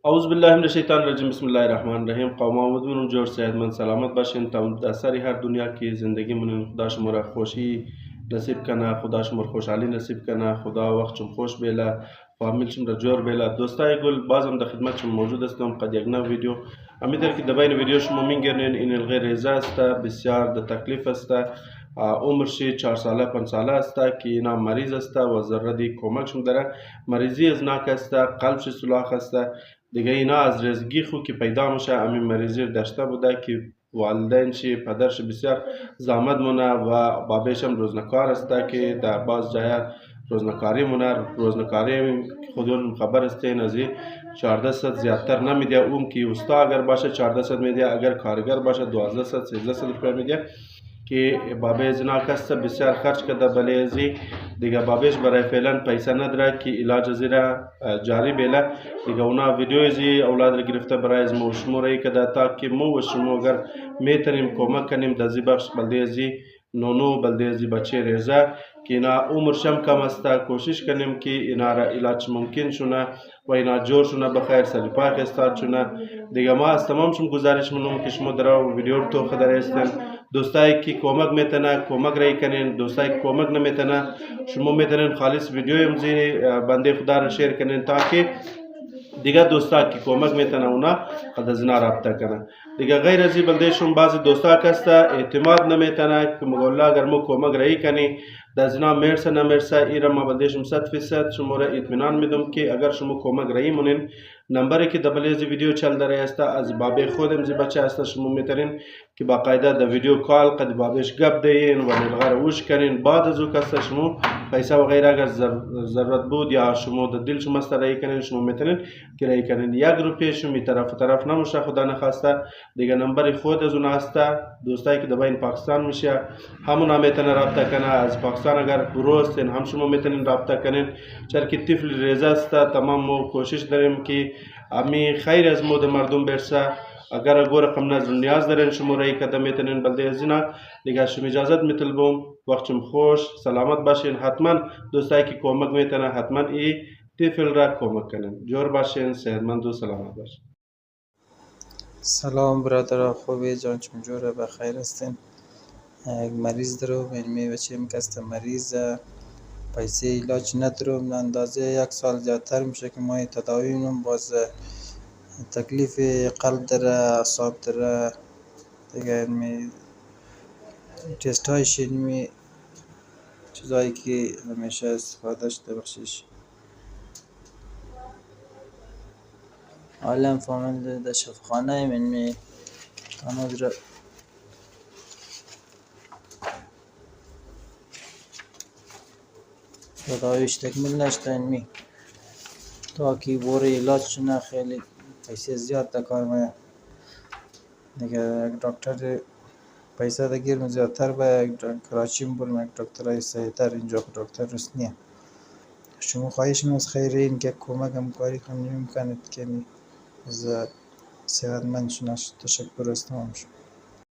اعوذ بالله من الشیطان الرجیم. بسم الله الرحمن الرحیم. قوم امیدوارم جور صحتمند سلامت باشین تا در سر هر دنیا کی زندگی مونین. خدا شما را خوشی نصیب کنه، خدا شما را خوشحالی نصیب کنه، خدا وقت شما خوش بیله، فامیل شما را جور بیله. دوستای گل بازم در خدمت شما موجود هستم قد یک نو ویدیو. امیدوارم که در بین ویدیو شما میگردین این الغیر ریزه است، بسیار در تکلیف است. عمرش 4 ساله 5 ساله است که اینا مریض است و ضرورت کمکشون داره. مریضی ازناک است، قلبش سولاخ است. دیگه اینا از رزگی خو که پیدا میشه همین مریضی داشته بوده که والدینش پدرش بسیار زحمت مونه و بابیش هم روزنکار است که در باز جای روزنکاری مونه. روزنکاری خودون خبر است این از 1400 زیادتر نمیده. اون که استا اگر باشه 1400 میده، اگر کارگر باشه 1200 1300 روپیه میده که بابی زناک است. بسیار خرچ کرده بله ازی دیگه بابیش برای فعلا پیسه نداره که علاج زیرا جاری بیله. دیگه اونا ویدیو ازی اولاد را گرفته برای از ما شما رایی کده تا که ما و شما اگر میتونیم کمک کنیم در زی بخش بلده ازی نونو بلده ازی بچه ریزه که اینا عمرش هم کم است. کوشش کنیم که اینا را علاج ممکن شونه و اینا جور شونه بخیر سریپای خستاد شونه. دیگه ما از تمام شما گزارش منم که شما در ویدیو رو تو خدر هستن. دوستایی که کمک میتونه کمک رای کنین، دوستایی که کمک نمیتونه شما میتونین خالص ویدیو هم زیر بنده خدا را شیر کنین تا که دیگه دوستا که کمک میتونه اونا قد از اینا رابطه کنه. دیگه غیر از این بلدهشون بعضی دوستا کسته اعتماد نمیتونه که مگه الله اگر ما کمک رایی کنی در اینا مرسه نمرسه ایره ما بلدهشم 100% شما را اطمینان میدم که اگر شما کمک رایی مونین نمبری که دبل از ویدیو چل داره است از بابی خودم زی بچه است شما میتونین که باقاعده در ویدیو کال قد بابیش گپ دین و نلغه وش کنین. بعد از او کسته شما پیسه و غیره اگر ضرورت بود یا شما در دل شما است رایی کنین شما میتونین که رایی کنین. 1 روپیه شما طرف نموشه خدا نخواسته. دیگه نمبر خود از اون هسته. دوستایی که در بین پاکستان میشه همون هم میتونه رابطه کنه. از پاکستان اگر برستین هم شما میتونین رابطه کنین چرا که طفل ریزه است. تمام ما کوشش داریم که امی خیر از مود مردم برسه. اگر اگه رقم نظر نیاز دارین شما رای کده میتونین بلده از اینا. دیگه شما اجازت میطلبم وقتشم خوش سلامت باشین. حتما دوستایی که کمک میتونه حتما ای طفل را کمک کنین. جور باشین، صحتمند و سلامت باشین. سلام برادر خوبی جان چون جوره بخیر هستین. یک مریض دارم علمی بچه کست مریض پیسه علاج ندارم اندازه 1 سال زیادتر میشه که ما تداوی منم باز تکلیف قلب داره اعصاب داره دیگه علمی تست هایش علمی چیزایی که همیشه استفاده شده بخشش عالم فامیل در شفخانه علمی تمام در تداویش تکمیل نشده علمی تا که بور علاج شنه خیلی پیسه زیاد در کار میاد. دیگه یک دکتر پیسه ده گیرم زیادتر به کراچیم برم یک دکترای صحیح تر اینجا دکتر رست نیه. شما خواهش از خیر این که کمک همکاری کنیم میکنید که از صحتمند شناش تشکر است. تمام شد.